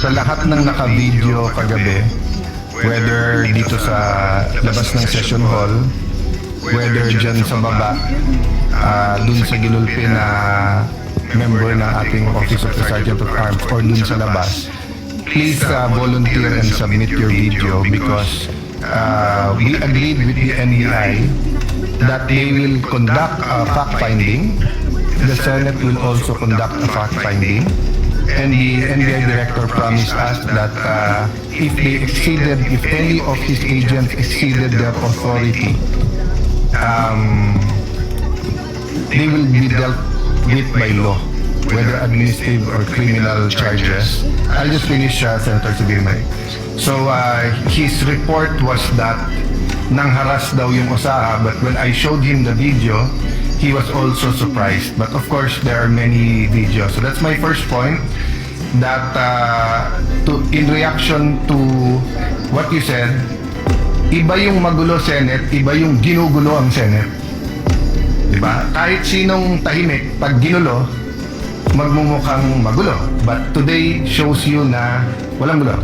Sa lahat ng naka-video kagabi, whether dito sa labas ng session hall, whether dyan sa baba, dun sa ginulpi na member ng ating Office of the Sergeant of Arms or dun sa labas, please volunteer and submit your video because we agreed with the NBI that they will conduct a fact-finding. The Senate will also conduct a fact-finding. And the NBI director promised us that if any of his agents exceeded their authority, they will be dealt with by law, whether administrative or criminal charges. I'll just finish, Senator Sibirmay. So his report was that nangharas daw yung Osaha, but when I showed him the video, he was also surprised. But of course, there are many videos. So that's my first point, that in reaction to what you said, iba yung magulo Senate, iba yung ginugulo ang Senate. Diba? Kahit sinong tahimik, pag ginulo, magmumukhang magulo. But today shows you na walang gulo.